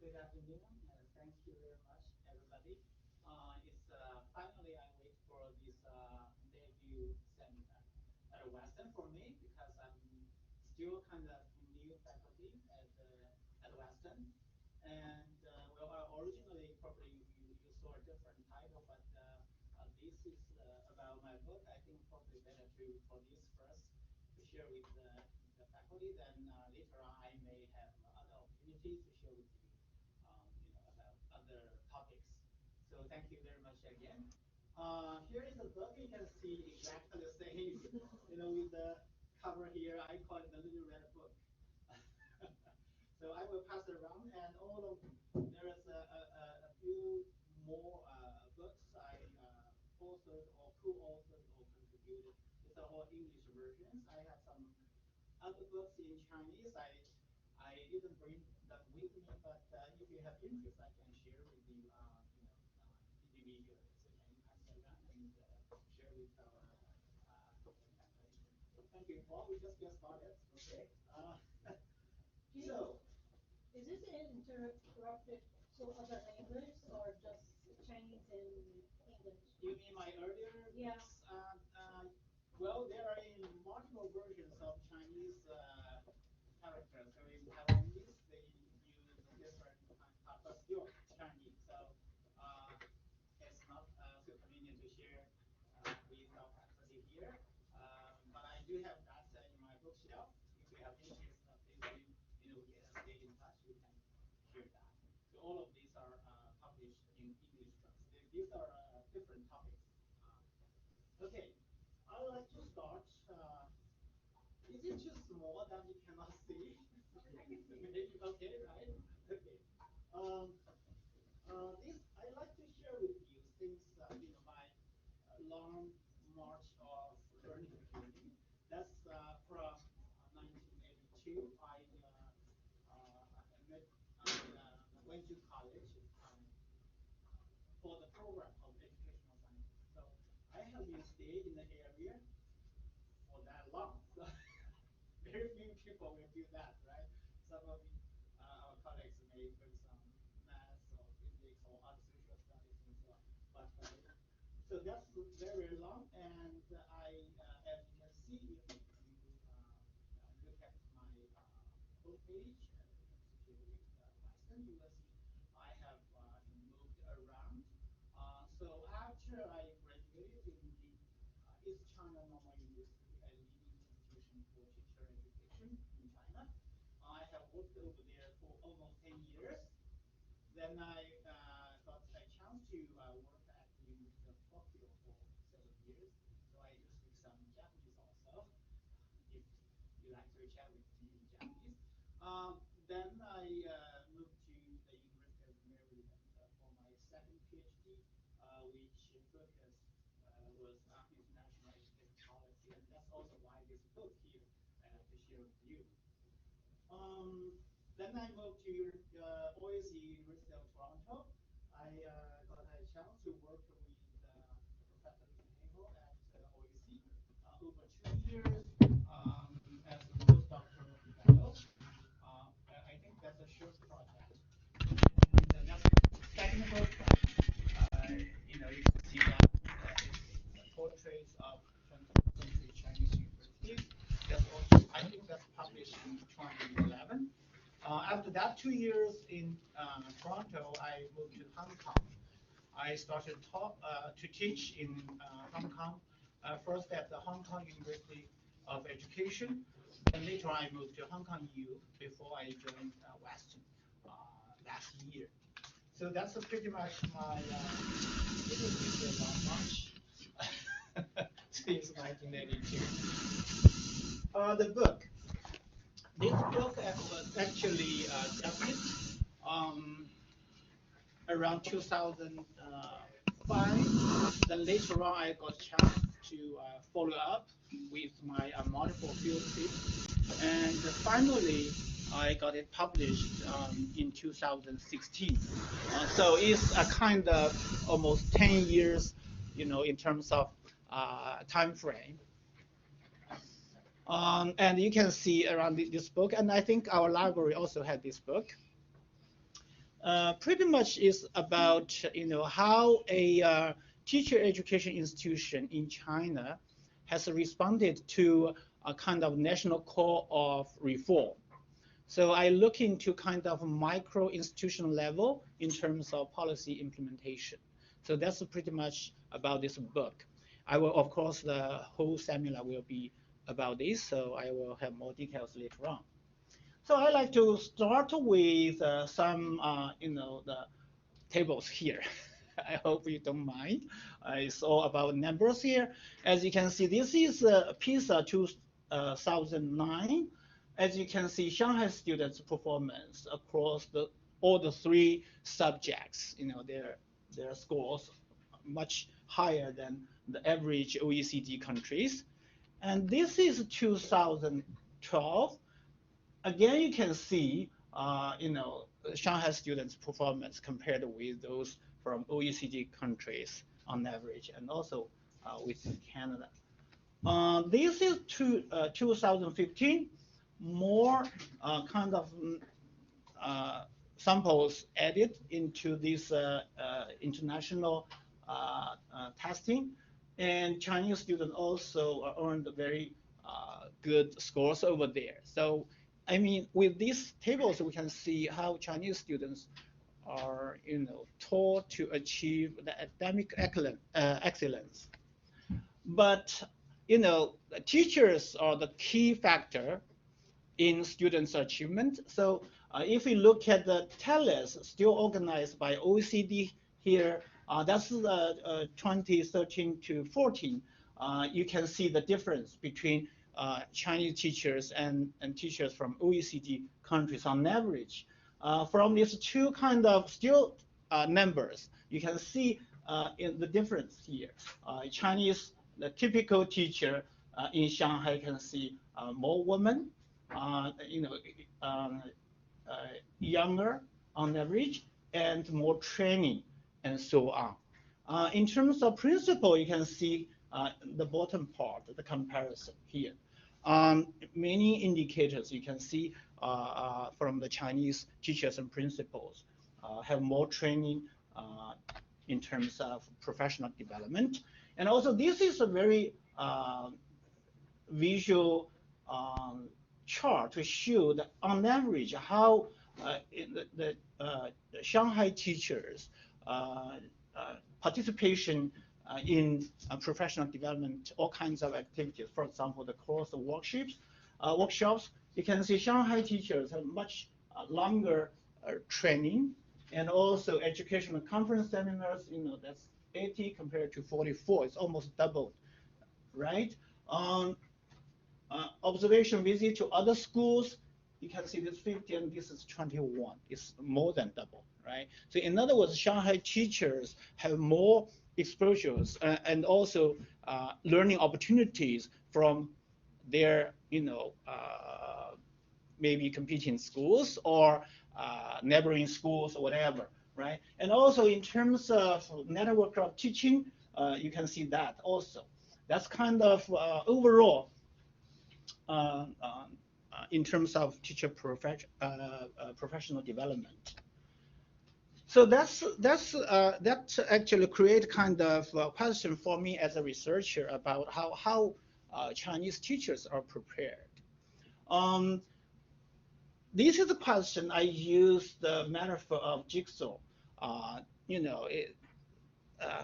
Good afternoon, and thank you very much, everybody. It's finally I wait for this debut seminar at Western for me because I'm still kind of new faculty at Western, and well, originally probably you saw a different title, but this is about my book. I think probably better to introduce first to share with the faculty. Then later on, I may have other opportunities to share with you, about other topics. So thank you very much again. Here is a book. You can see exactly the same, with the cover here. I call it the Little Red Book. So I will pass it around, and all of there is a few more books I authored or co-authored or contributed. These are all English versions. I have some other books in Chinese. I didn't bring them with me, but if you have interest, I can share with you, individually. So can you pass it around and share with our faculty. Thank you, Paul. We just get started. Okay. So. Is this interrupted to other language or just Chinese and English? You mean my earlier? Yeah. Well, there are in multiple versions of Chinese characters. So in Taiwanese, they use a different but still Chinese. So it's not so convenient to share with our faculty here. But I do have that in my bookshelf. If you have interest, please stay in touch. We can share that. So all of these are published in English books. These are different topics. Okay, I would like to start. Is it too small that you cannot see? Maybe okay, right? Okay. Um, this I like to share with you since my long march of learning journey. That's from 1982. Went to college for the program of educational science. So I have been staying in the area for that long. So very few people will do that, right? Some of our colleagues may focus on math or physics or other social studies and so on. But so that's very, very long. And as you can see, if you look at my homepage, particularly Western, you will see I have moved around. So after I graduated in the East China Normal University, a leading institution for teacher education in China, I have worked over there for almost 10 years. Then I got a chance to work at the University of Tokyo for 7 years. So I do speak some Japanese also, if you like to chat with me in Japanese. Then I moved to the University of Maryland for my second PhD, which focus was on international education policy, and that's also why this book here I like to share with you. Then I moved to OSU, University of Toronto. I got a chance to work with Professor Liu at OSU over 2 years as a postdoctoral fellow. I think that's a short project. And that's technical. You can see that it's portraits of 20th century Chinese universities. That's also, I think that's published in 2011. After that 2 years in Toronto, I moved to Hong Kong. I started to teach in Hong Kong, first at the Hong Kong University of Education, and later I moved to Hong Kong U before I joined Western last year. So that's pretty much my not much since 1982. The book. This book was actually debuted around 2005. Then later on, I got a chance to follow up with my multiple field trips, and finally, I got it published in 2016. So it's a kind of almost 10 years, in terms of time frame. And you can see around this book, and I think our library also had this book. Pretty much is about how a teacher education institution in China has responded to a kind of national call of reform. So I look into kind of micro institutional level in terms of policy implementation. So that's pretty much about this book. I will, of course, the whole seminar will be about this, so I will have more details later on. So I like to start with some, the tables here. I hope you don't mind. It's all about numbers here. As you can see, this is PISA 2009. As you can see, Shanghai students' performance across all the three subjects, their scores much higher than the average OECD countries. And this is 2012. Again, you can see, Shanghai students' performance compared with those from OECD countries on average, and also with Canada. This is 2015, more kind of samples added into this international testing, and Chinese students also earned very good scores over there. So, I mean, with these tables, we can see how Chinese students are, taught to achieve the academic excellence. But, teachers are the key factor in students' achievement. So if we look at the TELES, still organized by OECD here, that's 2013 to 14. You can see the difference between Chinese teachers and teachers from OECD countries on average. From these two kind of still numbers, you can see in the difference here. Chinese, the typical teacher in Shanghai can see more women, you know, um, uh, younger on average, and more training, and so on. In terms of principle, you can see the bottom part, the comparison here. Many indicators you can see from the Chinese teachers and principals have more training in terms of professional development. And also, this is a very visual chart to show that on average how the Shanghai teachers participation in professional development, all kinds of activities. For example, the course workshops. You can see Shanghai teachers have much longer training, and also educational conference seminars. That's 80 compared to 44. It's almost doubled, right? Um, Observation visit to other schools, you can see this 50 and this is 21. It's more than double, right? So in other words, Shanghai teachers have more exposures and also learning opportunities from their, maybe competing schools or neighboring schools or whatever, right? And also in terms of network of teaching, you can see that also. That's kind of overall uh, in terms of teacher professional development. So that actually create kind of a question for me as a researcher about how Chinese teachers are prepared. Um, this is a question I use the metaphor of jigsaw. Uh, you know, it, uh,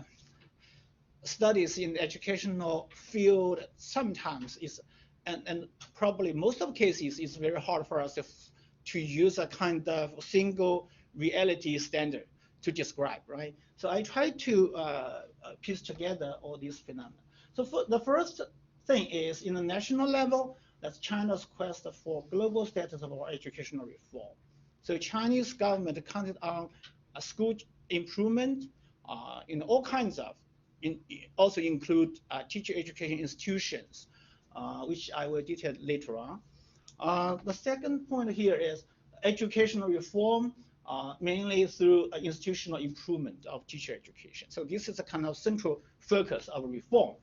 Studies in the educational field sometimes is, and probably most of cases, it's very hard for us to use a kind of single reality standard to describe, right? So I try to piece together all these phenomena. So for the first thing is in the national level, that's China's quest for global status of our educational reform. So Chinese government counted on a school improvement in all kinds of also include teacher education institutions, which I will detail later on. The second point here is educational reform, mainly through institutional improvement of teacher education. So this is a kind of central focus of reform.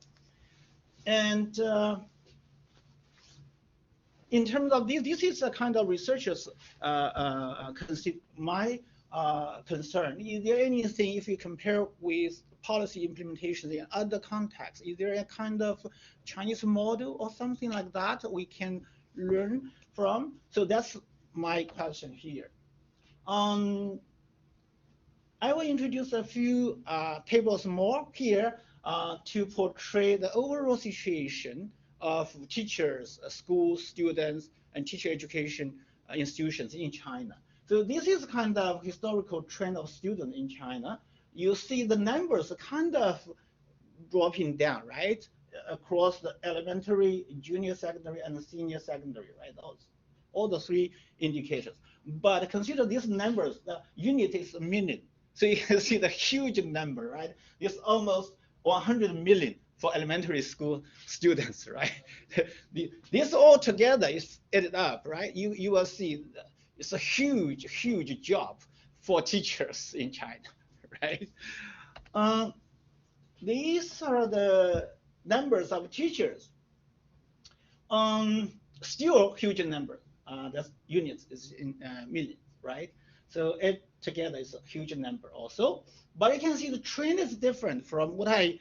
And in terms of this is a kind of researchers my concern. Is there anything, if you compare with policy implementations in other contexts, is there a kind of Chinese model or something like that we can learn from? So that's my question here. I will introduce a few tables more here to portray the overall situation of teachers, schools, students, and teacher education institutions in China. So this is kind of historical trend of students in China. You see the numbers kind of dropping down, right? Across the elementary, junior secondary, and senior secondary, right? All the three indicators. But consider these numbers, the unit is a million. So you can see the huge number, right? It's almost 100 million for elementary school students, right? This all together is added up, right? You will see it's a huge job for teachers in China, right? Um, these are the numbers of teachers. Still huge number. That's units is in millions, right? So it together is a huge number also. But you can see the trend is different from what I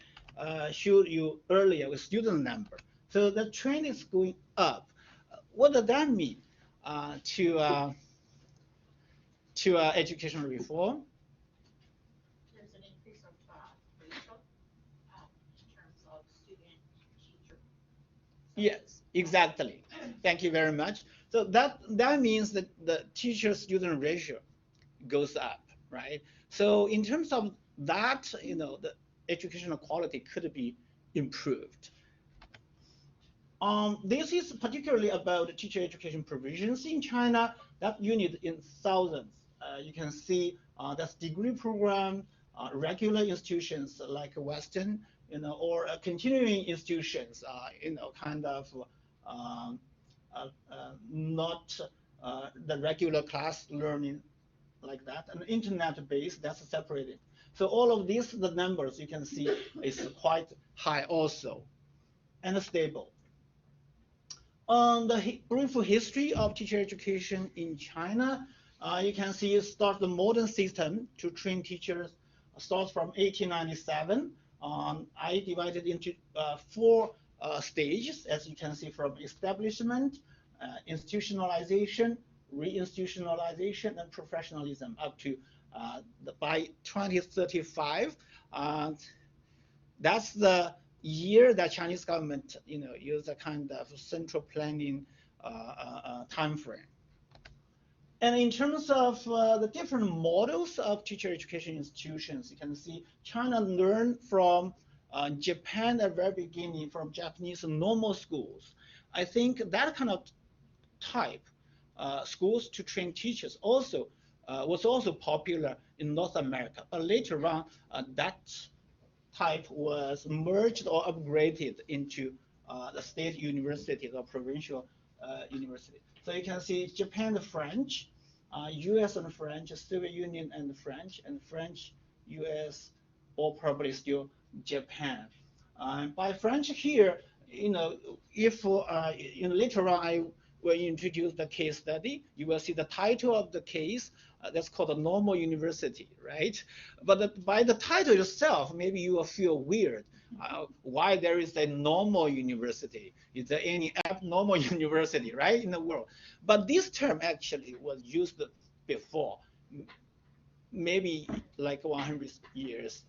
showed you earlier with student number. So the trend is going up. What does that mean to educational reform? There's an increase of ratio in terms of student teacher. Yes, exactly. Thank you very much. So that means that the teacher-student ratio goes up, right? So in terms of that, the educational quality could be improved. This is particularly about teacher education provisions in China. That unit in thousands. You can see that's degree program, regular institutions like Western, or continuing institutions, kind of um, not the regular class learning like that, and internet based, that's separated. So all of these, the numbers you can see is quite high also and stable. On the brief history of teacher education in China, you can see start the modern system to train teachers starts from 1897. I divided into four stages, as you can see, from establishment, institutionalization, reinstitutionalization, and professionalism up to by 2035. That's the year that Chinese government, use a kind of central planning time frame. And in terms of the different models of teacher education institutions, you can see China learned from Japan at the very beginning, from Japanese normal schools. I think that kind of type schools to train teachers also was also popular in North America. But later on, that type was merged or upgraded into the state universities or provincial universities. So you can see Japan, the French, US and French, Soviet Union and French, US, or probably still Japan. By French here, if later on I will introduce the case study, you will see the title of the case. That's called a normal university, right? But by the title itself, maybe you will feel weird. Why there is a normal university? Is there any abnormal university, right, in the world? But this term actually was used before, maybe like 100 years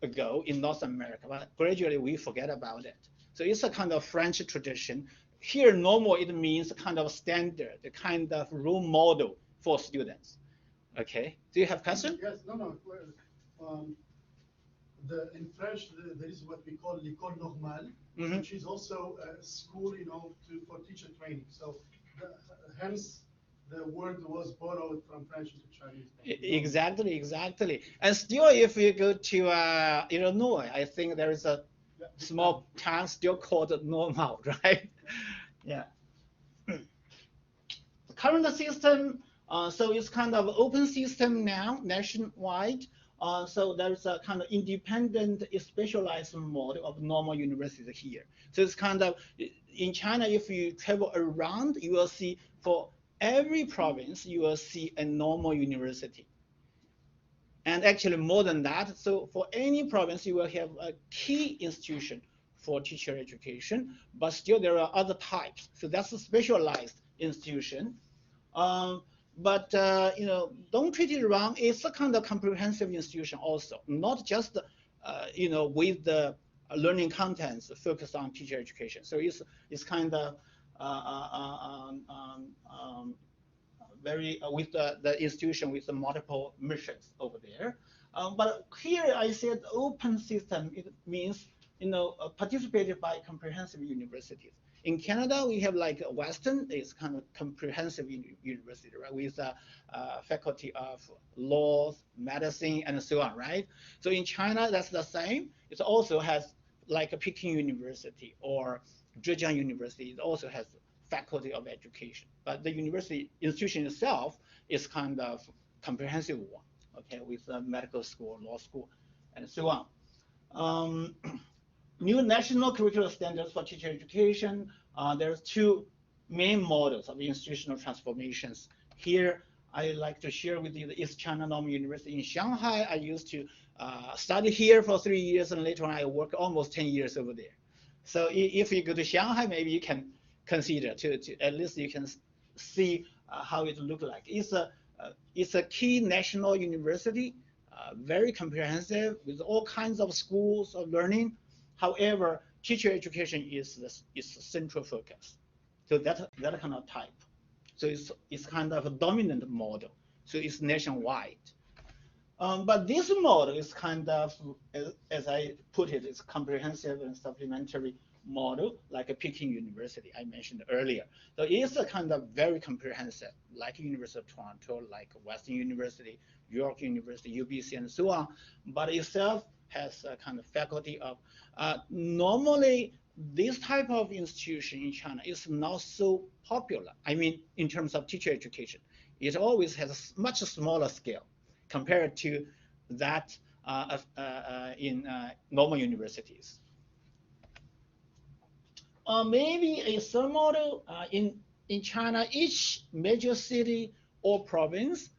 ago in North America, but gradually we forget about it. So it's a kind of French tradition. Here, normal, it means kind of standard, the kind of role model for students. Okay, do you have question? Yes, no. Um, in French, there is what we call l'école normale, which is also a school, for teacher training. So hence the word was borrowed from French into Chinese. Exactly. And still, if you go to Illinois, I think there is a small town still called Normal, right? Yeah. Current system, so it's kind of open system now, nationwide. So there's a kind of independent, specialized model of normal university here. So it's kind of in China, if you travel around, you will see for every province, you will see a normal university. And actually more than that, so for any province, you will have a key institution for teacher education, but still there are other types. So that's a specialized institution. Um, but don't treat it wrong. It's a kind of comprehensive institution also, not just with the learning contents focused on teacher education. So it's kind of uh, uh, uh, um, um, um, very with the institution with the multiple missions over there. But here I said open system. It means participated by comprehensive universities. In Canada, we have like Western is kind of comprehensive university, right, with faculty of laws, medicine, and so on, right? So in China, that's the same. It also has like a Peking University or Zhejiang University. It also has faculty of education, but the university institution itself is kind of comprehensive one, okay, with a medical school, law school, and so on. Um, New national curricular standards for teacher education. There's two main models of institutional transformations. Here, I like to share with you the East China Normal University in Shanghai. I used to study here for 3 years, and later on I worked almost 10 years over there. So if you go to Shanghai, maybe you can consider to at least you can see how it look like. It's a key national university, very comprehensive with all kinds of schools of learning. However, teacher education is the central focus. So that kind of type. So it's kind of a dominant model. So it's nationwide. But this model is kind of, as I put it, it's comprehensive and supplementary model, like a Peking University I mentioned earlier. So it's a kind of very comprehensive, like University of Toronto, like Western University, York University, UBC, and so on. But itself has a kind of faculty of, normally this type of institution in China is not so popular. I mean, in terms of teacher education, it always has a much smaller scale compared to that in normal universities. Maybe a third model in China, each major city or province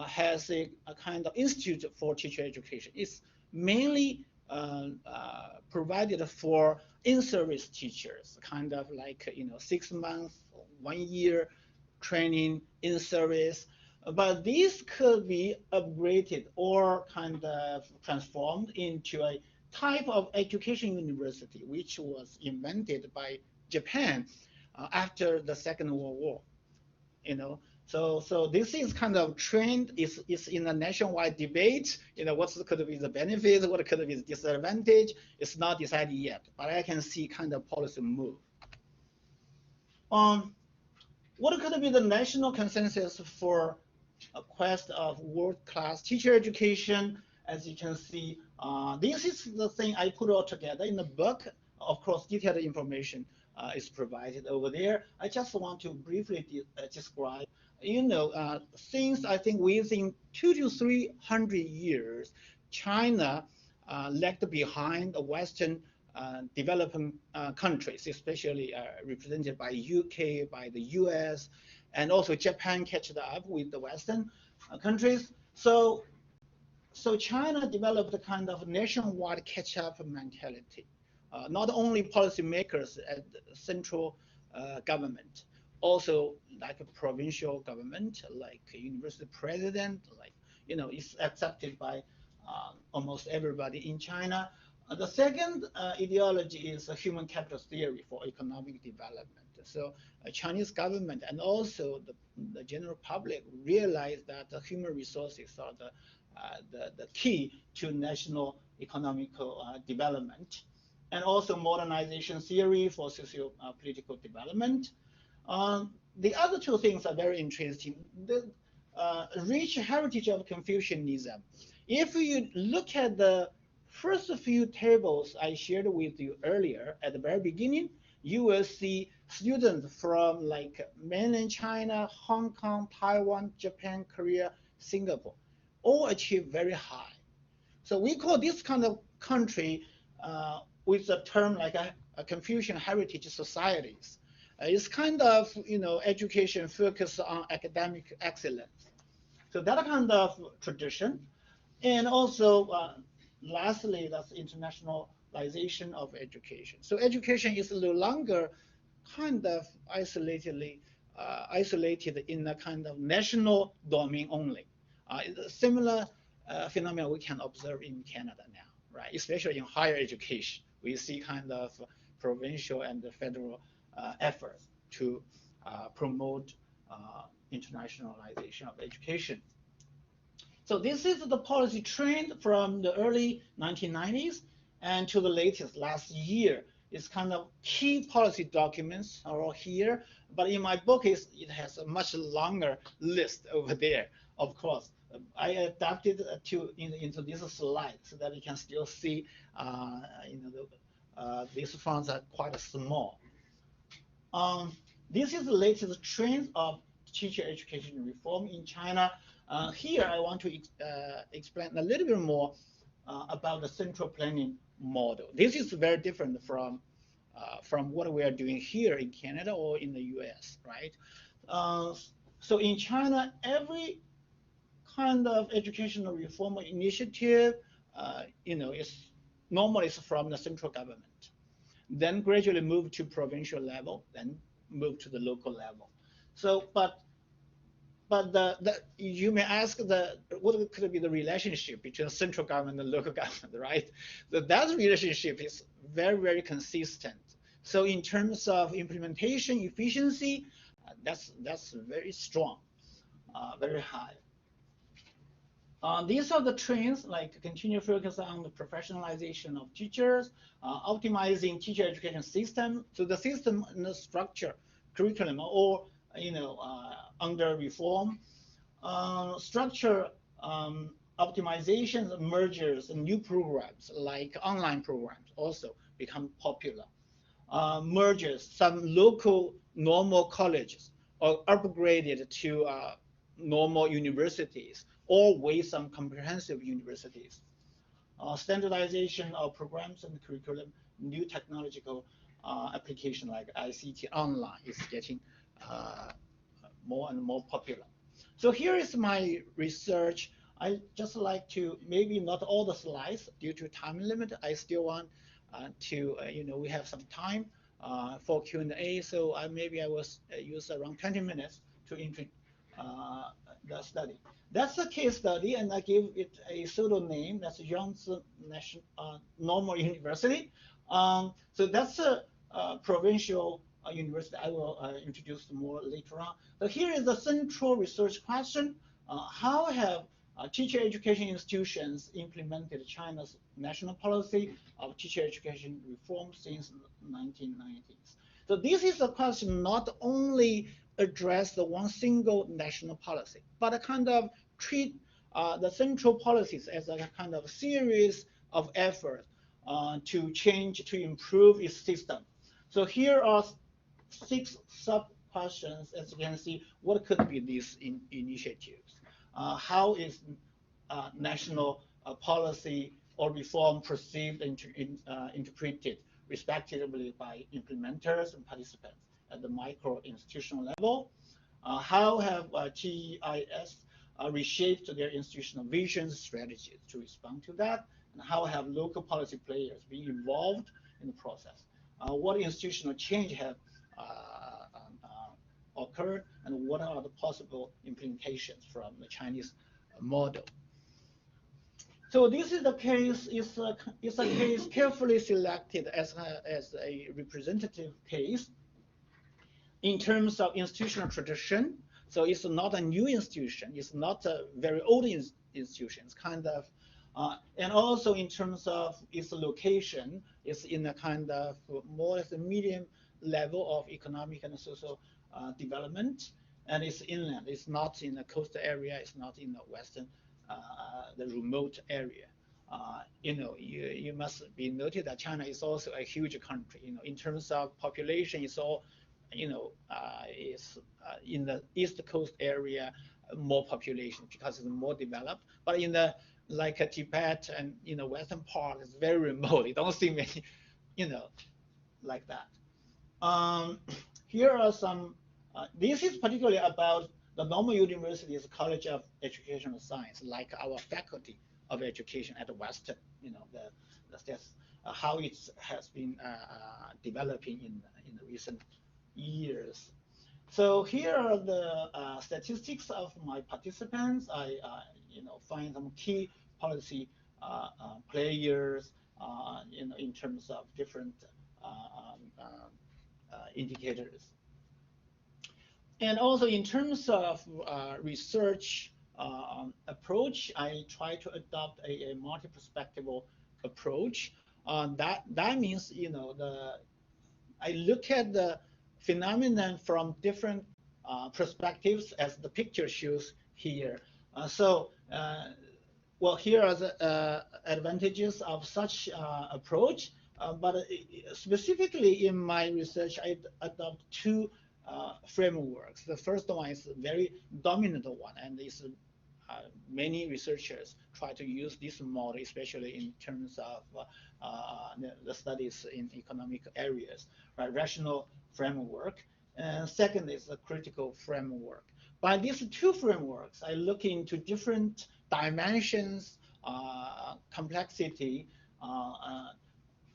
has a kind of institute for teacher education. It's mainly provided for in-service teachers, kind of like 6 months, 1 year training in service. But this could be upgraded or kind of transformed into a type of education university, which was invented by Japan after the Second World War. You know, so this is kind of trend is in a nationwide debate. What could be the benefits, what could be the disadvantage? It's not decided yet, but I can see kind of policy move. Um, what could be the national consensus for a quest of world-class teacher education? As you can see, this is the thing I put all together in the book. Of course, detailed information is provided over there. I just want to briefly describe, since I think within 200 to 300 years, China lagged behind the Western developing countries, especially represented by UK, by the US, and also Japan catched up with the Western countries. So China developed a kind of nationwide catch-up mentality. Not only policymakers at the central government, also like a provincial government, like a university president, like is accepted by almost everybody in China. The second ideology is a human capital theory for economic development. So Chinese government and also the general public realize that the human resources are the key to national economical development, and also modernization theory for socio-political development. The other two things are very interesting. The rich heritage of Confucianism. If you look at the first few tables I shared with you earlier at the very beginning, you will see students from like mainland China, Hong Kong, Taiwan, Japan, Korea, Singapore, all achieve very high. So we call this kind of country with a term like a Confucian heritage societies. It's kind of education focused on academic excellence. So that kind of tradition, and also lastly, that's internationalization of education. So education is no longer kind of isolated in a kind of national domain only. It's a similar phenomenon we can observe in Canada now, right? Especially in higher education, we see kind of provincial and federal efforts to promote internationalization of education. So this is the policy trend from the early 1990s and to the latest last year. It's kind of key policy documents are all here, but in my book it has a much longer list over there. Of course, I adapted into this slide so that you can still see. These fonts are quite small. Um, this is the latest trend of teacher education reform in China. Here, I want to explain a little bit more about the central planning model. This is very different from what we are doing here in Canada or in the US, right? Uh, so in China, every kind of educational reform initiative, is normally is from the central government, then gradually move to provincial level, then move to the local level. So, but you may ask what could be the relationship between central government and local government, right? That relationship is very, very consistent. So in terms of implementation efficiency, that's very strong, very high. These are the trends like continue focus on the professionalization of teachers, optimizing teacher education system. So the system and the structure, curriculum, or under reform, structure optimizations, mergers, and new programs like online programs also become popular. Mergers, some local normal colleges are upgraded to normal universities or with some comprehensive universities. Standardization of programs and curriculum, new technological application like ICT online is getting uh, more and more popular. So here is my research. I just like to, maybe not all the slides due to time limit. I still want to, we have some time for Q&A. So maybe I will use around 20 minutes to introduce the study. That's a case study, and I give it a pseudo name. That's Yangtze National Normal University. So that's a provincial university. I will introduce more later on. So here is the central research question. How have teacher education institutions implemented China's national policy of teacher education reform since the 1990s? So this is a question not only address the one single national policy, but a kind of treat the central policies as a kind of series of efforts to change, to improve its system. So here are 6 sub-questions. As you can see, what could be these initiatives? How is national policy or reform perceived and interpreted, respectively, by implementers and participants at the micro-institutional level? How have TEIS reshaped their institutional visions, strategies to respond to that? And how have local policy players been involved in the process? What institutional change have occurred, and what are the possible implications from the Chinese model? So this is the case, is a case carefully selected as a representative case in terms of institutional tradition. So it's not a new institution, it's not a very old institution, it's kind of, and also in terms of its location, it's in a kind of more as a medium level of economic and social development, and it's inland, it's not in the coastal area, it's not in the western, the remote area. You must be noted that China is also a huge country. In terms of population, it's all is in the east coast area more population because it's more developed. But in the like Tibet and Western part is very remote. You don't see many, you know, like that. Um, Here are some. This is particularly about the normal university's College of Educational Science, like our Faculty of Education at Western. That's how it has been developing in the recent years. So here are the statistics of my participants. I find some key policy players in terms of different indicators. And also in terms of research approach, I try to adopt a multi-perspectival approach. That means I look at the phenomenon from different perspectives, as the picture shows here. Well, here are the advantages of such approach, but specifically in my research, I adopt two frameworks. The first one is a very dominant one, and many researchers try to use this model, especially in terms of the studies in economic areas, right? Rational framework. And second is a critical framework. By these two frameworks, I look into different dimensions, complexity,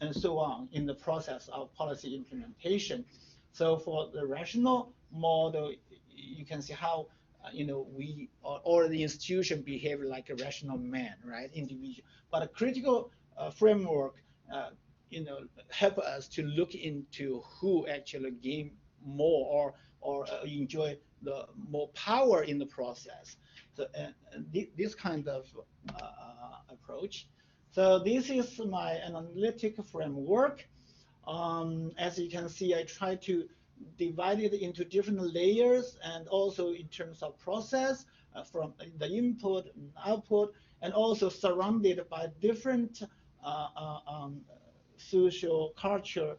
and so on in the process of policy implementation. So for the rational model, you can see how we or the institution behave like a rational man, right? Individual. But a critical framework, uh, help us to look into who actually gain more or enjoy the more power in the process. So this kind of approach. So this is my analytic framework. As you can see, I try to divide it into different layers and also in terms of process from the input and output, and also surrounded by different social culture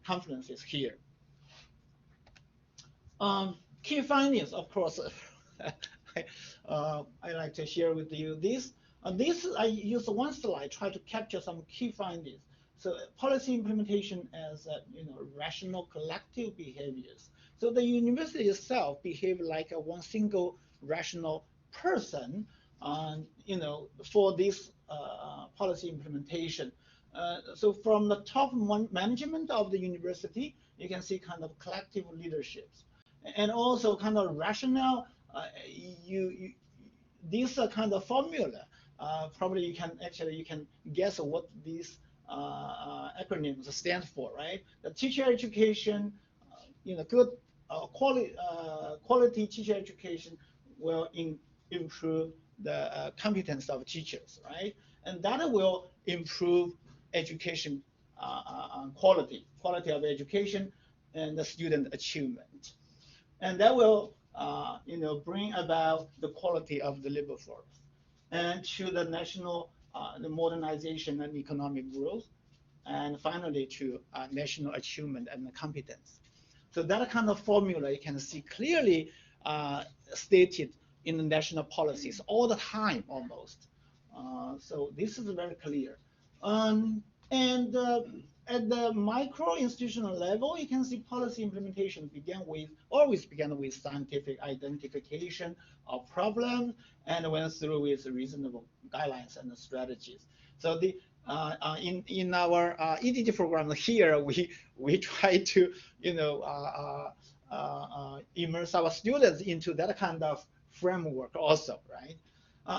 confluences here. Key findings, of course, I like to share with you this. This I use one slide, try to capture some key findings. So policy implementation as rational collective behaviors. So the university itself behave like a one single rational person, for this policy implementation. So from the top management of the university, you can see kind of collective leaderships, and also kind of rationale. These are kind of formula. Probably you can guess what these acronyms stand for, right? The teacher education, good quality teacher education will improve the competence of teachers, right? And that will improve education quality of education and the student achievement, and that will bring about the quality of the labor force and to the national the modernization and economic growth, and finally to national achievement and competence. So that kind of formula you can see clearly stated in the national policies all the time almost. So this is very clear. And At the micro institutional level, you can see policy implementation always began with scientific identification of problems and went through with reasonable guidelines and strategies. So in our EDG program here, we try to immerse our students into that kind of framework also, right?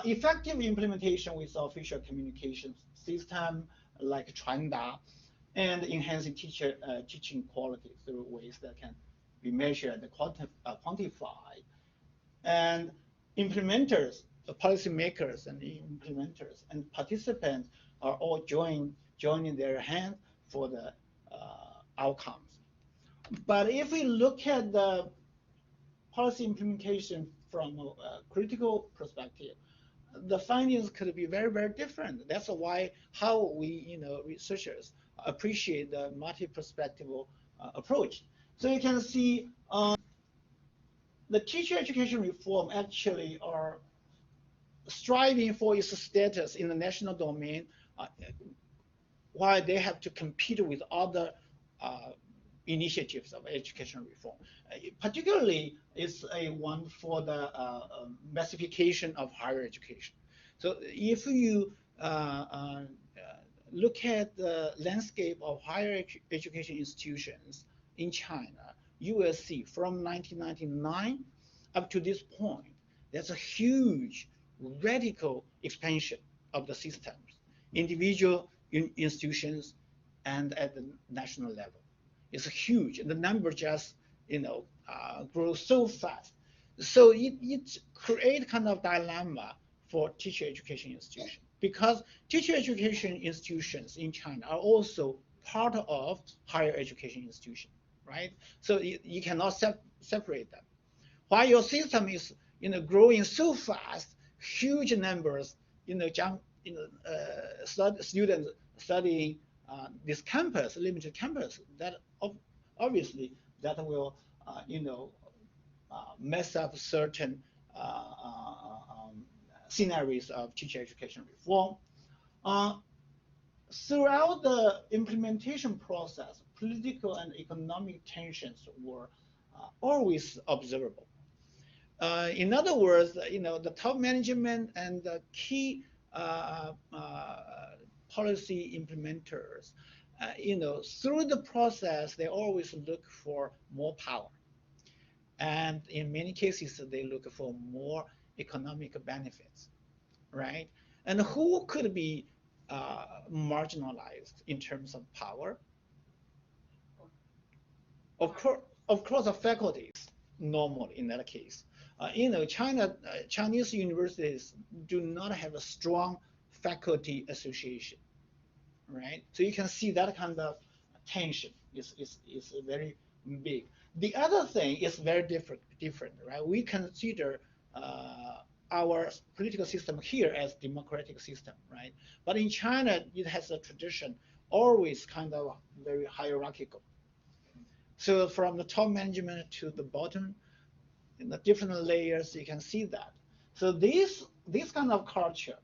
Effective implementation with official communication system like Chanda, and enhancing teaching quality through ways that can be measured and quantified. And implementers, the policymakers and the implementers and participants are all joining their hands for the outcomes. But if we look at the policy implementation from a critical perspective, the findings could be very, very different. That's why how we, researchers appreciate the multi-perspectival approach. So you can see the teacher education reform actually are striving for its status in the national domain, uh, while they have to compete with other uh, initiatives of education reform. Particularly, it's a one for the massification of higher education. So if you look at the landscape of higher education institutions in China, you will see from 1999 up to this point, there's a huge radical expansion of the systems, individual institutions, and at the national level. It's huge, and the number just grows so fast. So it creates kind of dilemma for teacher education institutions because teacher education institutions in China are also part of higher education institution, right? So you cannot separate them. While your system is growing so fast, huge numbers, jump, students studying this campus, limited campus, that obviously that will mess up certain scenarios of teacher education reform. Uh, Throughout the implementation process, political and economic tensions were always observable. In other words, the top management and the key policy implementers, through the process, they always look for more power. And in many cases, they look for more economic benefits, right? And who could be marginalized in terms of power? Of course, of course, the faculties normally in that case. Chinese universities do not have a strong faculty association, right? So you can see that kind of tension is very big. The other thing is very different, right? We consider our political system here as democratic system, right? But in China, it has a tradition always kind of very hierarchical. So from the top management to the bottom, in the different layers, you can see that. So this kind of culture,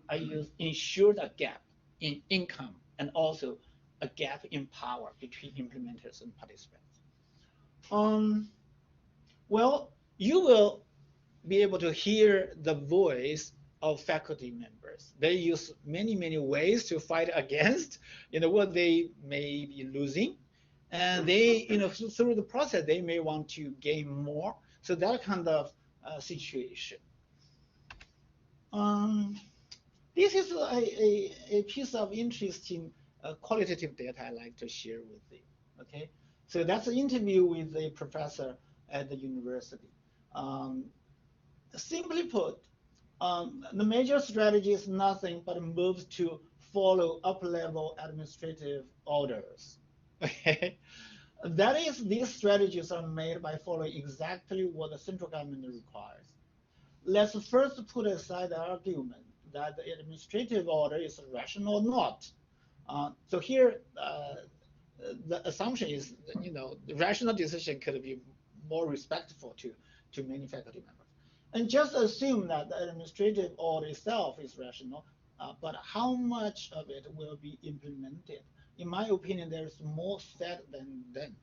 I use ensured a gap in income and also a gap in power between implementers and participants. Um, well, you will be able to hear the voice of faculty members. They use many ways to fight against, what they may be losing, and they, through the process, they may want to gain more. So that kind of situation. Um, this is a piece of interesting qualitative data I like to share with you. Okay, so that's an interview with a professor at the university. Um, Simply put, the major strategy is nothing but moves to follow up-level administrative orders. Okay, that is, these strategies are made by following exactly what the central government requires. Let's first put aside the argument that the administrative order is rational or not. So here, the assumption is, the rational decision could be more respectful to many faculty members. And just assume that the administrative order itself is rational, but how much of it will be implemented? In my opinion, there's more said than done.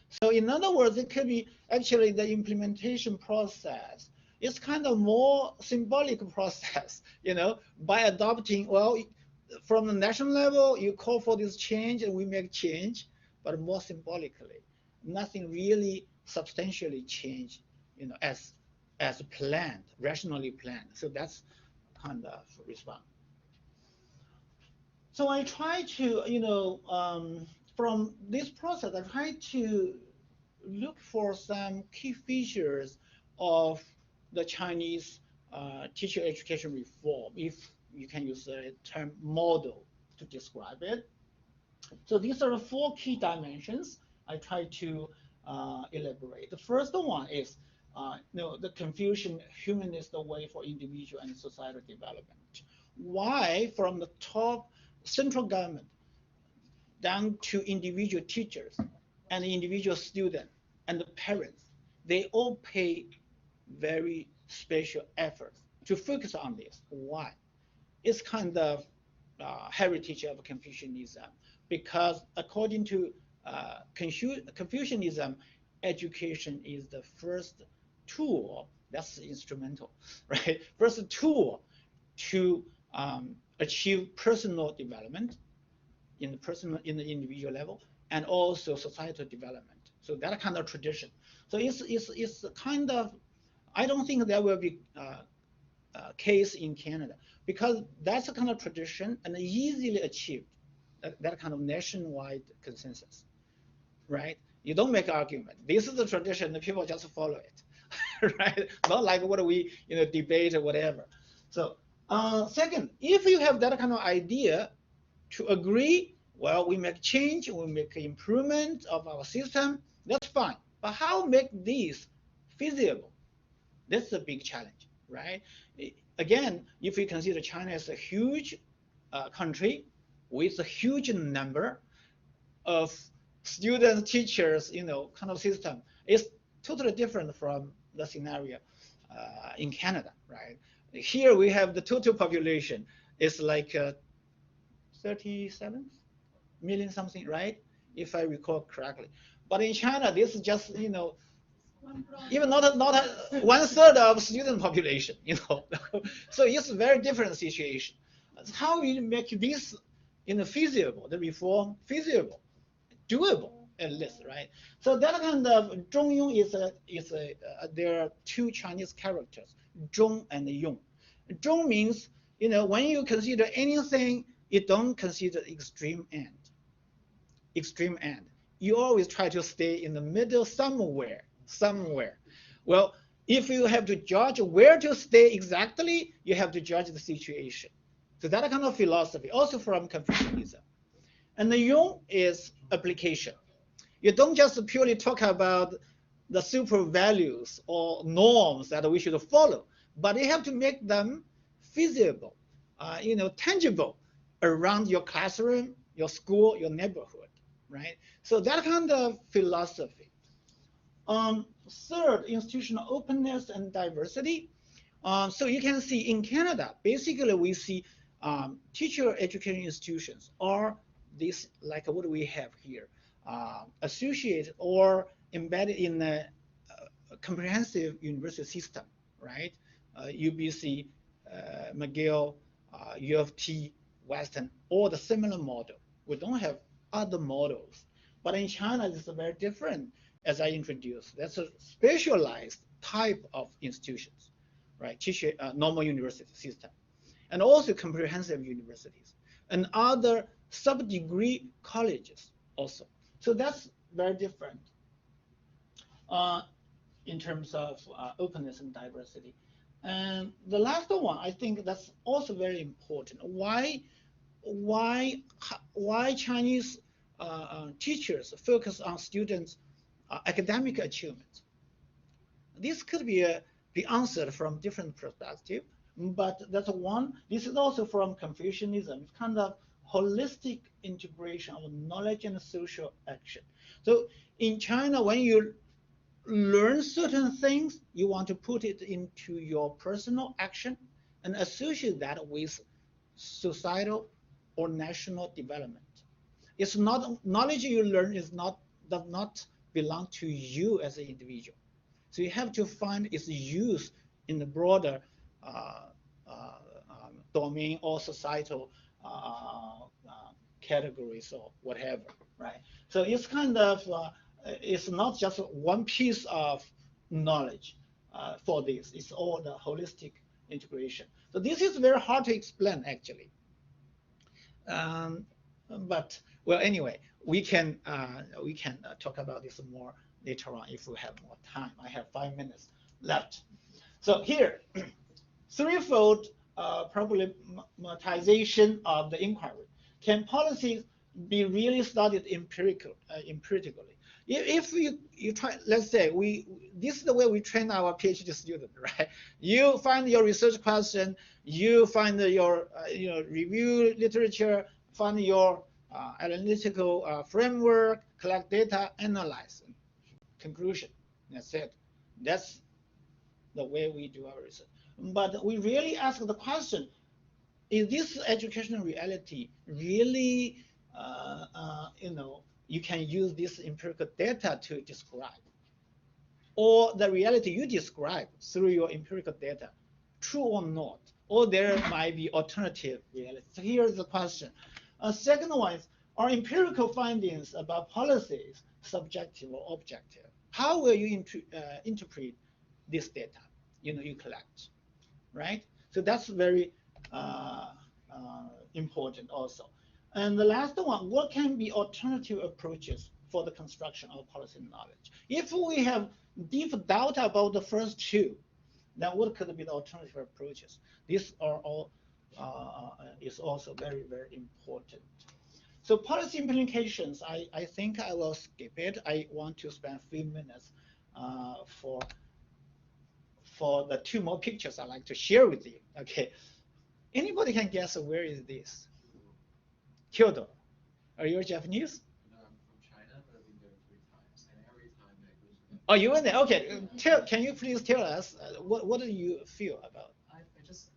So in other words, it could be actually the implementation process. It's kind of more symbolic process, by adopting, well, from the national level, you call for this change and we make change, but more symbolically. Nothing really substantially changed, as planned, rationally planned. So that's kind of response. So I try to, from this process, I try to look for some key features of the Chinese teacher education reform, if you can use the term model to describe it. So these are the four key dimensions I try to elaborate. The first one is the Confucian humanist way for individual and societal development. Why, from the top central government down to individual teachers and individual students and the parents, they all pay very special efforts to focus on this. Why? It's kind of heritage of Confucianism, because according to Confucianism, education is the first tool, that's instrumental, right? First tool to achieve personal development in the individual level, and also societal development. So that kind of tradition. So it's kind of, I don't think there will be case in Canada, because that's a kind of tradition and easily achieved, that kind of nationwide consensus, right? You don't make argument. This is the tradition, the people just follow it, right? Not like what we debate or whatever. So second, if you have that kind of idea to agree, well, we make change, we make improvement of our system, that's fine. But how make this feasible? That's a big challenge, right? Again, if we consider China as a huge country with a huge number of students, teachers, kind of system, it's totally different from the scenario in Canada, right? Here we have the total population is like 37 million something, right? If I recall correctly. But in China, this is just, even not one third of student population, So it's a very different situation. How you make this feasible, the reform feasible, doable at least, right? So that kind of Zhongyong there are two Chinese characters, Zhong and Yong. Zhong means, when you consider anything, you don't consider extreme end. Extreme end. You always try to stay in the middle somewhere. Well, if you have to judge where to stay exactly, you have to judge the situation. So that kind of philosophy, also from Confucianism. And the Yong is application. You don't just purely talk about the super values or norms that we should follow, but you have to make them feasible, tangible around your classroom, your school, your neighborhood, right? So that kind of philosophy. Third, institutional openness and diversity. So you can see in Canada, basically we see teacher education institutions are this, like what we have here, associated or embedded in a comprehensive university system, right? UBC, McGill, U of T, Western, all the similar model. We don't have other models. But in China, it's very different, as I introduced. That's a specialized type of institutions, right? Teacher, normal university system, and also comprehensive universities, and other sub-degree colleges also. So that's very different in terms of openness and diversity. And the last one, I think that's also very important. Why Chinese teachers focus on students' academic achievements? This could be answered from different perspectives, but that's one. This is also from Confucianism. It's kind of holistic integration of knowledge and social action. So in China, when you learn certain things, you want to put it into your personal action and associate that with societal or national development. It's not knowledge you learn does not belong to you as an individual. So you have to find its use in the broader domain or societal categories or whatever, right? So it's kind of it's not just one piece of knowledge for this. It's all the holistic integration. So this is very hard to explain actually. But well, anyway, we can talk about this more later on if we have more time. I have 5 minutes left. So here, threefold problematization of the inquiry. Can policies be really studied empirically? If you try, let's say this is the way we train our PhD student, right? You find your research question, you find your review literature, find your analytical framework, collect data, analyze, conclusion. That's it. That's the way we do our research. But we really ask the question, is this educational reality really, you can use this empirical data to describe? Or the reality you describe through your empirical data, true or not? Or there might be alternative reality. So here's the question. Second one is, are empirical findings about policies subjective or objective? How will you interpret this data you collect, right? So that's very important also. And the last one, what can be alternative approaches for the construction of policy knowledge? If we have deep doubt about the first two, then what could be the alternative approaches? These are all is also very, very important. So policy implications, I think I will skip it. I want to spend a few minutes for the two more pictures I'd like to share with you. Okay, anybody can guess where is this? Kyoto. Are you Japanese? No, I'm from China, but I've been there 3 times, and every time I go to that. Oh, you went there. Okay, can you please tell us what do you feel about? I just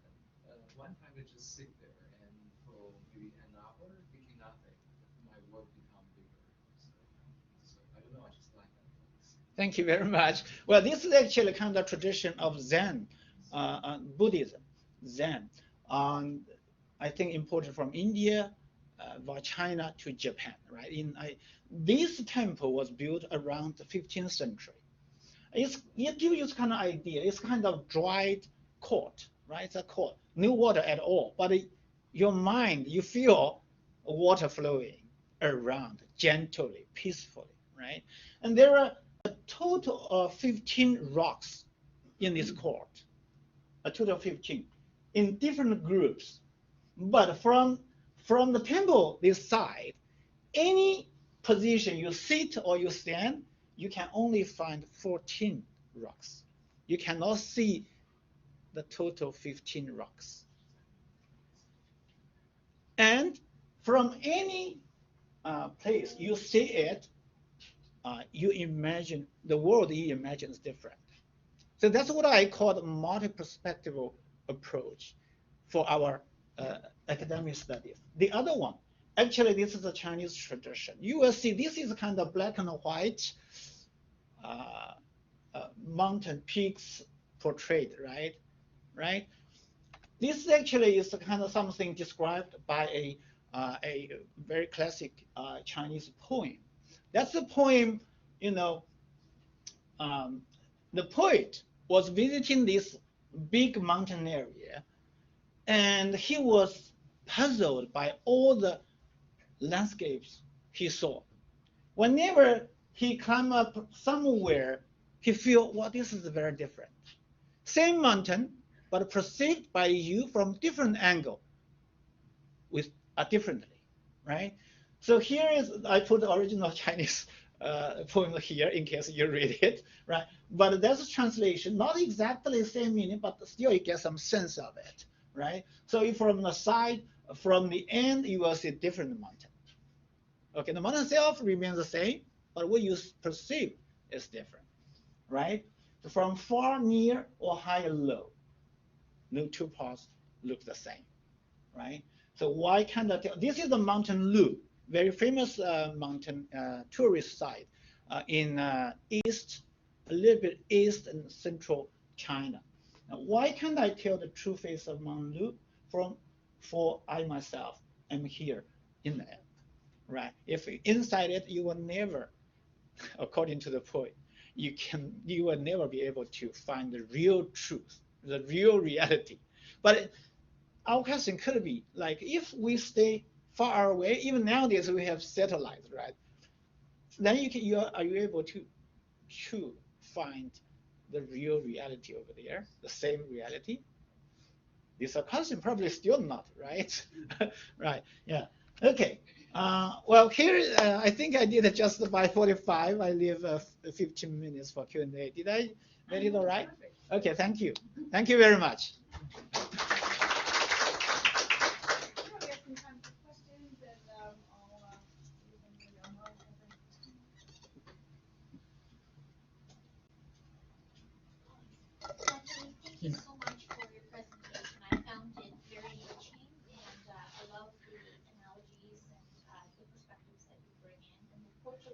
one time I just sit there and for maybe an hour thinking nothing, my work become bigger. So I don't know, I just like that place. Thank you very much. Well, this is actually kind of tradition of Zen, Buddhism, Zen. I think imported from India, by China to Japan, right? This temple was built around the 15th century. It gives you kind of idea. It's kind of dried court, right? It's a court, no water at all. But your mind, you feel water flowing around gently, peacefully, right? And there are a total of 15 rocks in this court, a total of 15, in different groups. But from the temple this side, any position you sit or you stand, you can only find 14 rocks. You cannot see the total 15 rocks. And from any place you see it, you imagine the world you imagine is different. So that's what I call the multi-perspectival approach for our academic studies. The other one, actually, this is a Chinese tradition. You will see this is kind of black and white mountain peaks portrayed, right? Right? This actually is kind of something described by a very classic Chinese poem. That's the poem, the poet was visiting this big mountain area, and he was puzzled by all the landscapes he saw. Whenever he climbed up somewhere, he feel, well, this is very different. Same mountain, but perceived by you from different angle, with differently, right? So here is, I put the original Chinese poem here in case you read it, right? But that's a translation, not exactly the same meaning, but still you get some sense of it, right? So if from the side, from the end, you will see different mountain. Okay, the mountain itself remains the same, but what you perceive is different, right? So from far, near, or high, low, no two parts look the same, right? So why can't I tell? This is the Mountain Lu, very famous mountain tourist site in a little bit east and central China. Now, why can't I tell the true face of Mount Lu for I myself am here in the app, right? If inside it, you will never, according to the poet, you will never be able to find the real truth, the real reality. But our question could be like, if we stay far away, even nowadays we have satellites, right? Then are you able to find the real reality over there, the same reality? This is a question, probably still not, right? Right, yeah. Okay, well, here, I think I did it just by 45. I leave 15 minutes for Q&A. Did I get it all right? Okay, thank you. Thank you very much.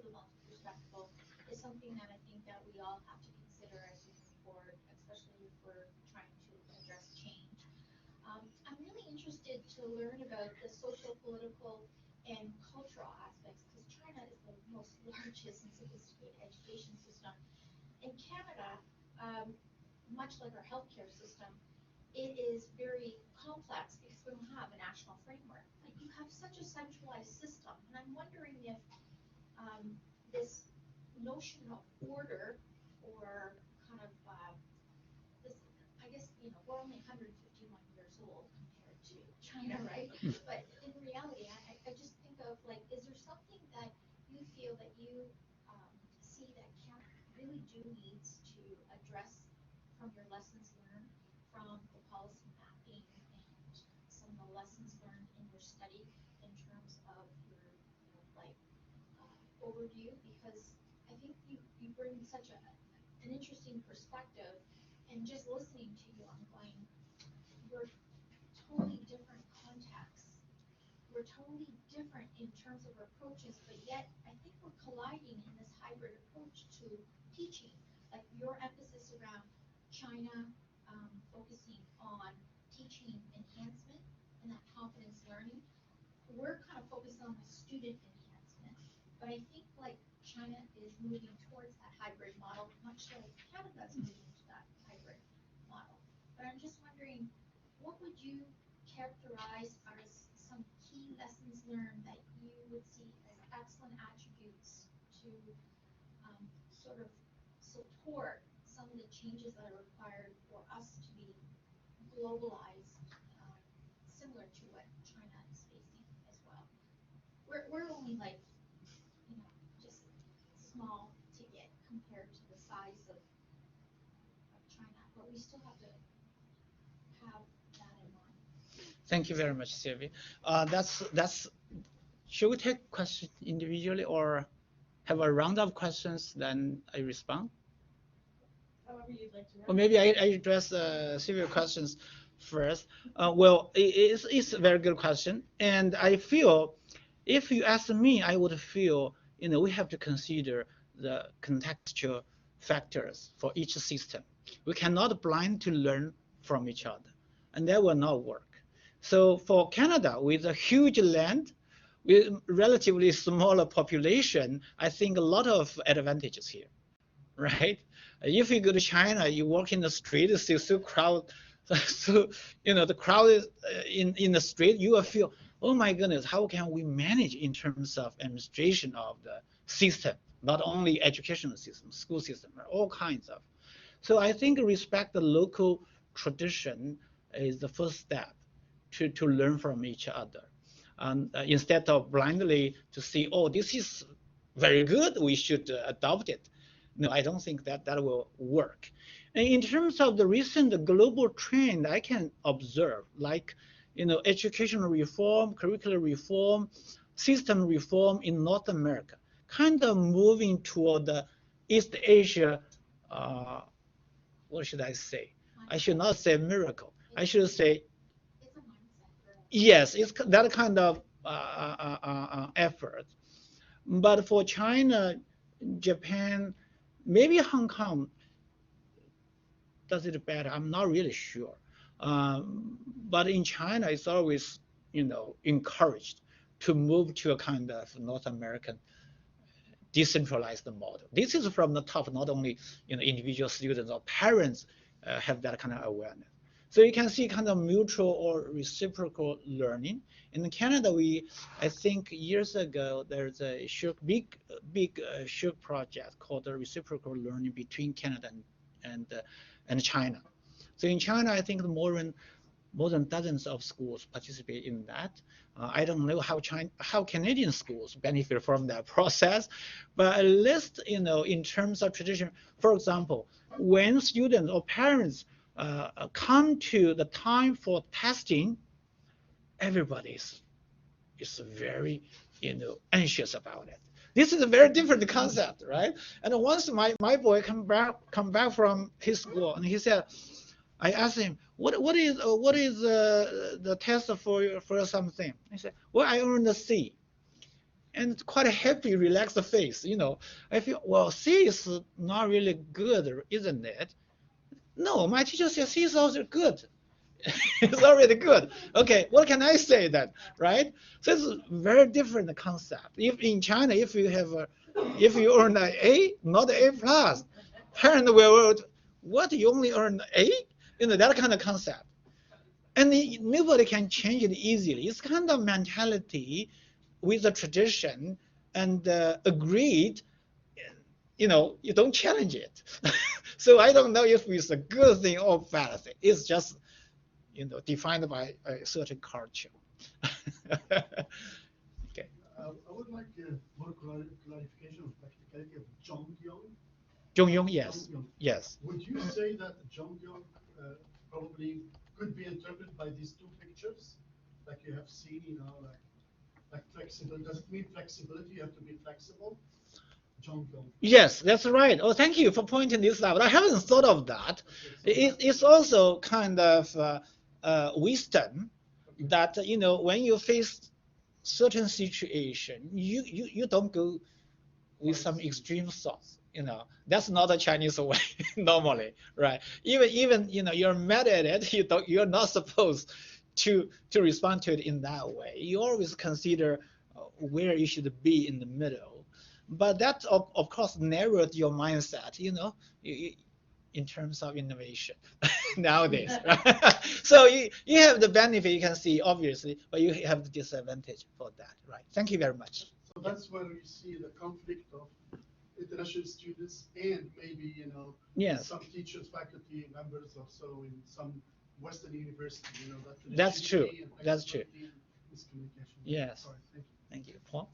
the multi-perspective is something that I think that we all have to consider as we move forward, especially if we're trying to address change. I'm really interested to learn about the social, political, and cultural aspects because China is the most largest and sophisticated education system. In Canada, um, much like our healthcare system, it is very complex because we don't have a national framework. But you have such a centralized system, and I'm wondering if this notion of order or kind of this, I guess, we're only 151 years old compared to China, right? But in reality, I just think of like, is there something that you feel that you see that Canada really do needs to address from your lessons learned from the policy mapping and some of the lessons learned in your study in terms of your, like overview? Because I think you bring such an interesting perspective, and just listening to you, I'm going, we're totally different contexts. We're totally different in terms of our approaches, but yet I think we're colliding in this hybrid approach to teaching. Like your emphasis around China focusing on teaching enhancement and that confidence learning. We're kind of focused on the student enhancement, but I think like China is moving towards that hybrid model, much like Canada is moving to that hybrid model. But I'm just wondering, what would you characterize as some key lessons learned that you would see as excellent attributes to sort of support some of the changes that are required for us to be globalized, similar to what China is facing as well? We're only like, just small to get compared to the size of China, but we still have to have that in mind. Thank you very much, Sylvia. That's. Should we take questions individually or have a round of questions, then I respond? However you'd like to Or run. maybe I address Sylvia's questions first. Well, it's a very good question, and I feel if you ask me, I would feel we have to consider the contextual factors for each system. We cannot blind to learn from each other, and that will not work. So for Canada, with a huge land, with relatively smaller population, I think a lot of advantages here, right? If you go to China, you walk in the street, it's so crowd, so the crowd is in the street. You will feel, oh my goodness, how can we manage in terms of administration of the system, not only educational system, school system, all kinds of. So I think respect the local tradition is the first step to learn from each other. Instead of blindly to see, oh, this is very good, we should adopt it. No, I don't think that will work. And in terms of the recent global trend, I can observe like, educational reform, curricular reform, system reform in North America, kind of moving toward the East Asia, what should I say? I should not say miracle. I should say It's a mindset. yes, it's that kind of effort. But for China, Japan, maybe Hong Kong does it better. I'm not really sure. But in China, it's always, encouraged to move to a kind of North American decentralized model. This is from the top, not only individual students or parents have that kind of awareness. So you can see kind of mutual or reciprocal learning. In Canada, I think years ago, there's a big project called the reciprocal learning between Canada and China. So in China, I think more than dozens of schools participate in that. I don't know how Canadian schools benefit from that process, but at least in terms of tradition, for example, when students or parents come to the time for testing, everybody is very anxious about it. This is a very different concept, right? And once my boy come back from his school, and he said, I asked him, what is the test for something? He said, well, I earned a C. and quite a happy, relaxed face. I feel, well, C is not really good, isn't it? No, my teacher says C is also good. It's already good. Okay, what can I say then, right? So it's a very different concept. If in China, if you earn an A, not A plus, parent will, what, you only earn A? That kind of concept. And nobody can change it easily. It's kind of mentality with the tradition and agreed, you don't challenge it. So I don't know if it's a good thing or bad thing. It's just, defined by a certain culture. Okay. I would like more clarification of practicality of Zhongyong. Jong-yung, yes. Zhongyong. Yes. Would you say that Zhongyong probably could be interpreted by these two pictures, like you have seen, like flexible? Does it mean flexibility? You have to be flexible. Zhongyong. Yes, that's right. Oh, thank you for pointing this out. I haven't thought of that. Okay, so It's also kind of wisdom okay, that, when you face certain situation, you don't go with some policy. extreme thoughts. That's not a Chinese way normally, right? Even you're mad at it, you're not supposed to respond to it in that way. You always consider where you should be in the middle. But that of course narrowed your mindset, in terms of innovation nowadays, right? So you have the benefit, you can see obviously, but you have the disadvantage for that, right? Thank you very much. So that's where we see the conflict of international students and maybe, Yes, some teachers, faculty members or so in some Western university, that that's true. rigidity and That's true. flexibility and miscommunication. Yes. Sorry, thank you. Thank you. Paul?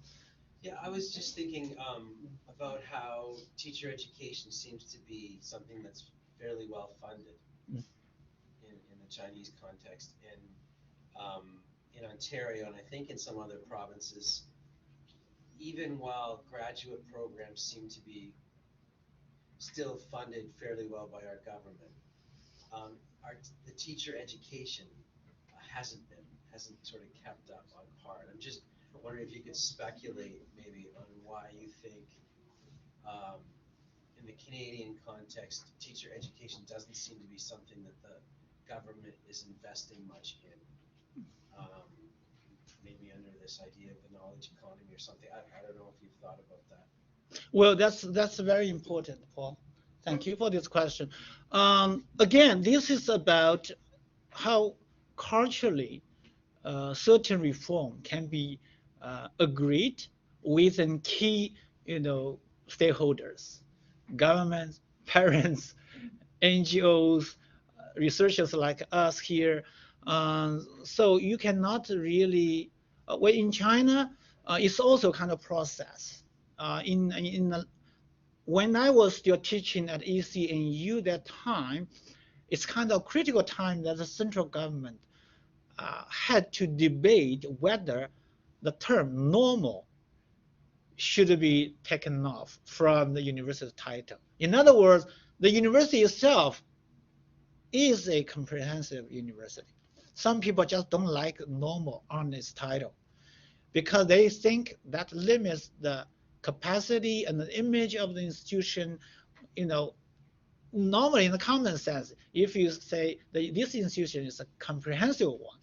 Yeah, I was just thinking about how teacher education seems to be something that's fairly well funded Mm. in the Chinese context. And in Ontario, and I think in some other provinces, even while graduate programs seem to be still funded fairly well by our government, the teacher education hasn't sort of kept up on par. And I'm just wondering if you could speculate maybe on why you think, um, in the Canadian context, teacher education doesn't seem to be something that the government is investing much in. Um, Maybe under this idea of the knowledge economy or something. I don't know if you've thought about that. Well, that's very important, Paul. Thank you for this question. Again, this is about how culturally certain reform can be agreed within key, stakeholders, governments, parents, NGOs, researchers like us here. So you cannot really, well, in China, it's also kind of process. When I was still teaching at ECNU that time, it's kind of critical time that the central government had to debate whether the term normal should be taken off from the university title. In other words, the university itself is a comprehensive university. Some people just don't like normal on its title because they think that limits the capacity and the image of the institution. You know, Normally in the common sense, if you say that this institution is a comprehensive one,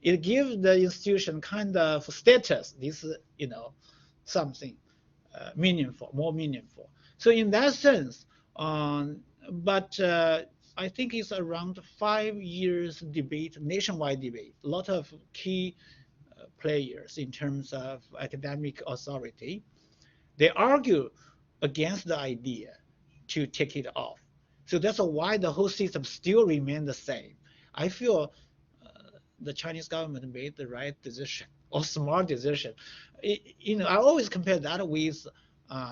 it gives the institution kind of status. This, something meaningful, more meaningful. So in that sense, but I think it's around 5 years debate, nationwide debate. A lot of key players in terms of academic authority, they argue against the idea to take it off. So that's why the whole system still remains the same. I feel the Chinese government made the right decision or smart decision. I always compare that with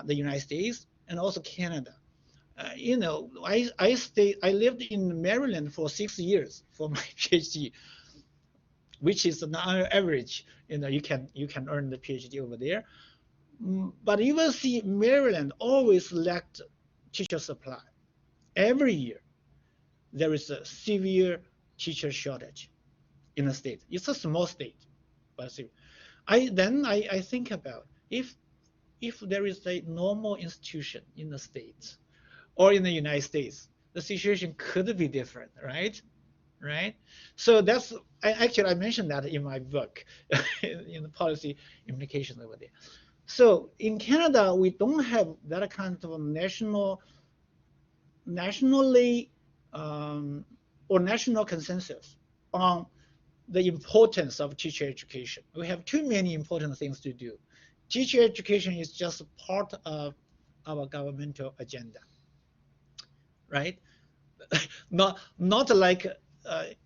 the United States and also Canada. I lived in Maryland for 6 years for my PhD, which is an average. You can earn the PhD over there. But you will see Maryland always lacked teacher supply. Every year there is a severe teacher shortage in the state. It's a small state, but I think about If there is a normal institution in the States or in the United States, the situation could be different, right? Right? So that's actually I mentioned that in my book in the policy implications over there. So in Canada, we don't have that kind of nationally or national consensus on the importance of teacher education. We have too many important things to do. Teacher education is just part of our governmental agenda, right? Not like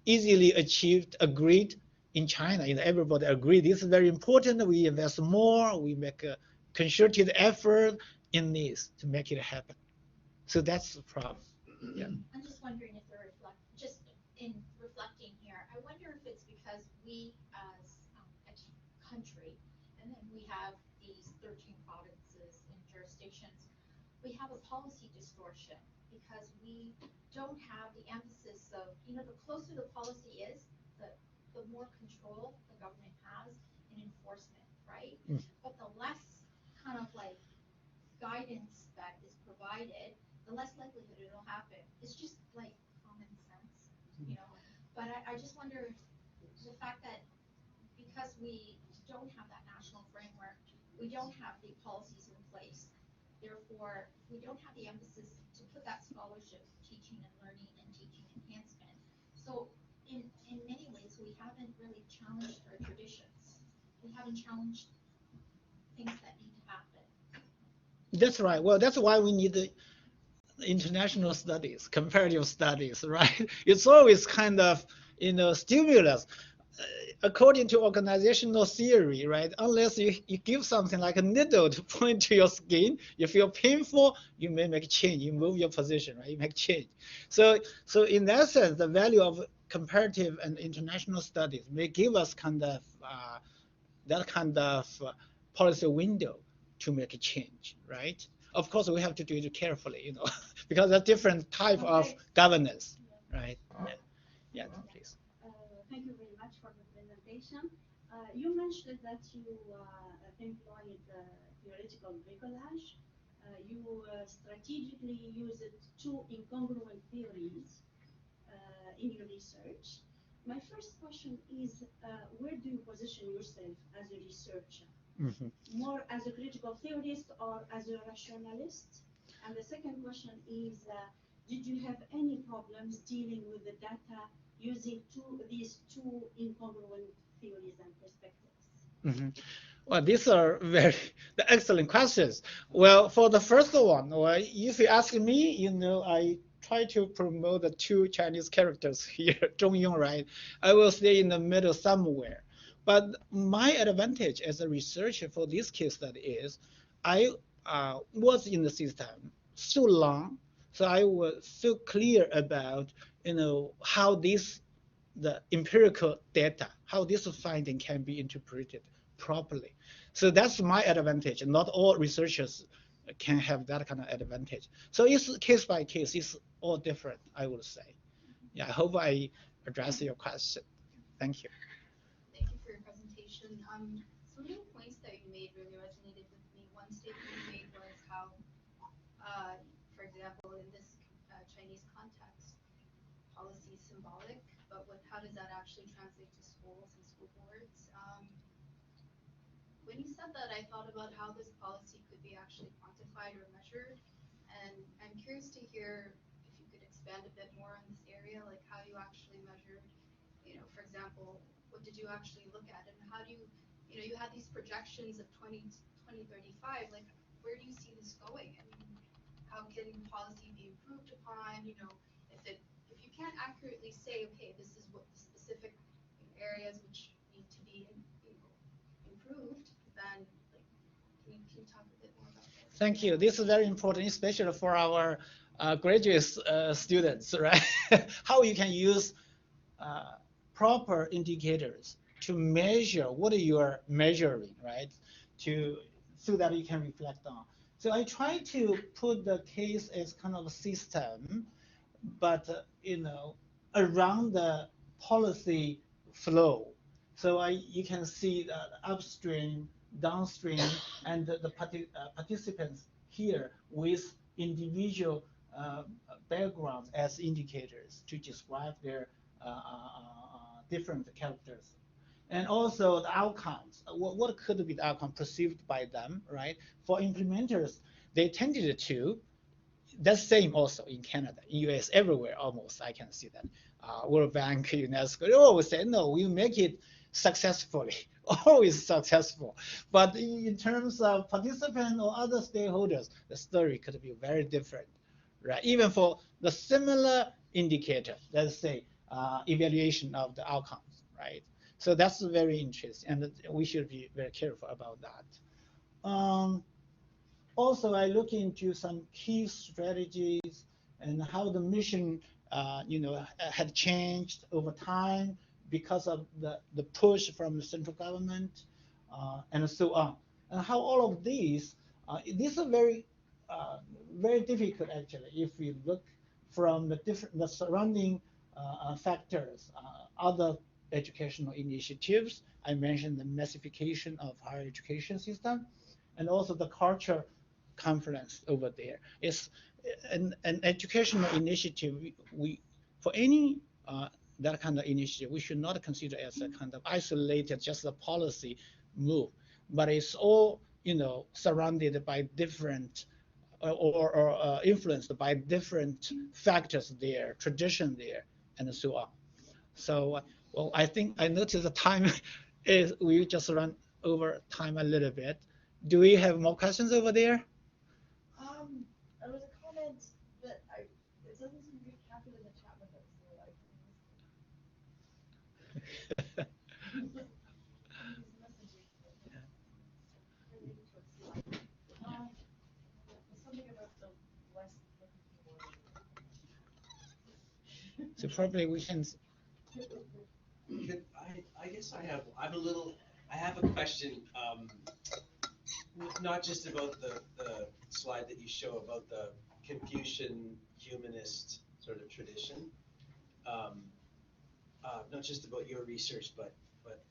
easily achieved, agreed in China. Everybody agree this is very important. We invest more. We make a concerted effort in this to make it happen. So that's the problem. Yeah. I'm just wondering if just in reflecting here, I wonder if it's because we as a country, and then we have these 13 provinces and jurisdictions, we have a policy distortion because we don't have the emphasis of, the closer the policy is, the, the more control the government has in enforcement, right? Mm. But the less kind of like guidance that is provided, the less likelihood it'll happen. It's just like common sense, you know. But I just wonder if the fact that because we don't have that national framework, we don't have the policies in place. Therefore, we don't have the emphasis to put that scholarship, teaching and learning, and teaching enhancement. So, in many ways, we haven't really challenged our traditions. We haven't challenged things that need to happen. That's right. Well, that's why we need the international studies, comparative studies, right? It's always kind of, stimulus. According to organizational theory, right? Unless you give something like a needle to point to your skin, you feel painful, you may make change, you move your position, right? You make change. So in that sense, the value of comparative and international studies may give us kind of that kind of policy window to make a change, right? Of course, we have to do it carefully, because there are different type of Okay. governance, right? Yeah, yeah, please. Thank you very much for the presentation. You mentioned that you employed theoretical bricolage. You strategically used two incongruent theories in your research. My first question is, where do you position yourself as a researcher? Mhm. More as a critical theorist or as a rationalist? And the second question is, did you have any problems dealing with the data using these two incongruent theories and perspectives? Mhm. Well, these are very excellent questions. Well, for the first one, well, if you ask me, I try to promote the two Chinese characters here, Zhongyong, right? I will stay in the middle somewhere. But my advantage as a researcher for this case study is I was in the system so long, so I was so clear about, how the empirical data, how this finding can be interpreted properly. So that's my advantage. Not all researchers can have that kind of advantage. So it's case by case. It's all different, I would say. Yeah, I hope I address your question. Thank you. Thank you for your presentation. Some of the points that you made really resonated with me. One statement you made was how, for example, in this Chinese context, policy is symbolic, but how does that actually translate to schools and school boards? When you said that, I thought about how this policy could be actually quantified or measured, and I'm curious to hear if you could expand a bit more on this area, like how you actually measured, for example, what did you actually look at, and how do you, you had these projections of 2035, like where do you see this going? I mean, how can policy be improved upon? If you can't accurately say, okay, this is what the specific areas which need to be, improved, then like, can you talk a bit more about this? Thank you. This is very important, especially for our graduate students, right? How you can use uh, proper indicators to measure what you are measuring, right? To so that you can reflect on. So I try to put the case as kind of a system, but around the policy flow. So you can see the upstream, downstream and the participants here with individual backgrounds as indicators to describe their different characters. And also the outcomes. What could be the outcome perceived by them, right? For implementers, they tended to, that's same also in Canada, in US, everywhere almost, I can see that. World Bank, UNESCO, they always say, no, we make it successfully, always successful. But in terms of participants or other stakeholders, the story could be very different, right? Even for the similar indicator, let's say evaluation of the outcomes, right? So that's very interesting, and we should be very careful about that. Also, I look into some key strategies and how the mission, had changed over time because of the push from the central government, and so on. And how all of these are very difficult actually if we look from the surrounding factors, other educational initiatives. I mentioned the massification of higher education system, and also the culture conference over there. It's an educational initiative. We for any that kind of initiative, we should not consider as a kind of isolated, just a policy move, but it's all surrounded by different or influenced by different factors there, tradition there, and so on. So, well, I think I noticed the time is we just run over time a little bit. Do we have more questions over there? There was a comment that it doesn't seem to be captured in the chat window, so I can use messaging. Related to a slide. Something about the West looking for. So probably we can. I guess I have a question, not just about the slide that you show about the Confucian humanist sort of tradition, not just about your research, but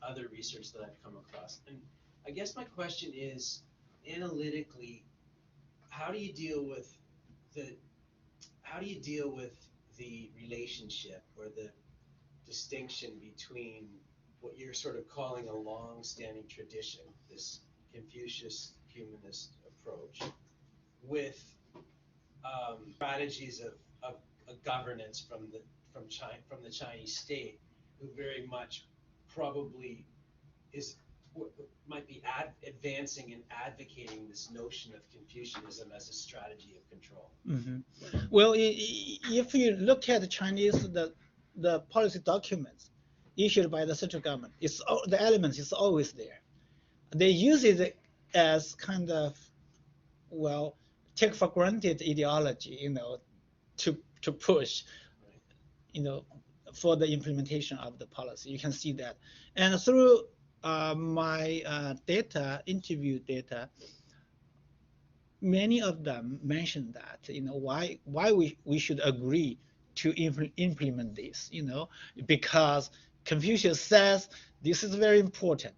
other research that I've come across. And I guess my question is, analytically, how do you deal with the relationship or the distinction between what you're sort of calling a long-standing tradition, this Confucius humanist approach, with strategies of a governance from the Chinese state, who very much probably is might be advancing and advocating this notion of Confucianism as a strategy of control. Mm-hmm. Well, if you look at the Chinese, the policy documents issued by the central government, the elements is always there. They use it as kind of, well, take for granted ideology, to push, for the implementation of the policy. You can see that, and through my interview data, many of them mentioned that, why we should agree to implement this, because Confucius says this is very important,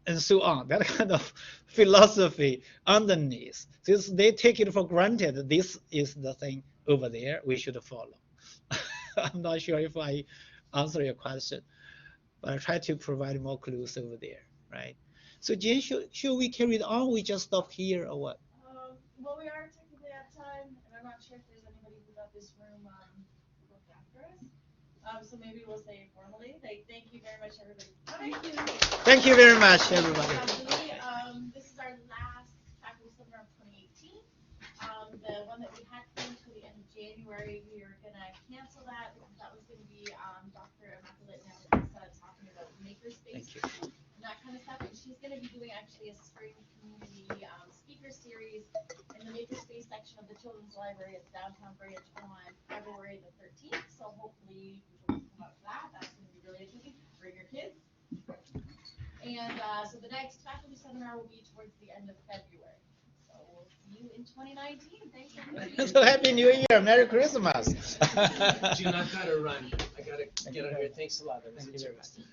and so on. That kind of philosophy underneath. Since they take it for granted, this is the thing over there we should follow. I'm not sure if I answer your question, but I try to provide more clues over there, right? So Jen, should we carry it on? We just stop here or what? Well, we are technically at time, and I'm not sure if there's anybody who got this room booked after us. So maybe we'll say formally, thank you very much, everybody. Thank you. Thank you very much, everybody. Absolutely. This is our last faculty seminar of 2018. The one that we had planned to the end of January, we are going to cancel that because that was going to be Dr. Immaculate Navarrete talking about makerspace and that kind of stuff. And she's going to be doing actually a spring community speaker series in the makerspace section of the Children's Library at the downtown Bridge on February the 13th. So hopefully people will come out to that. That's going to be really interesting. Bring your kids. And so the next faculty seminar will be towards the end of February. So we'll see you in 2019. Thanks, everybody. So Happy New Year. Merry Christmas. June, I've got to run. I got to get out of here. Thanks a lot. That was interesting.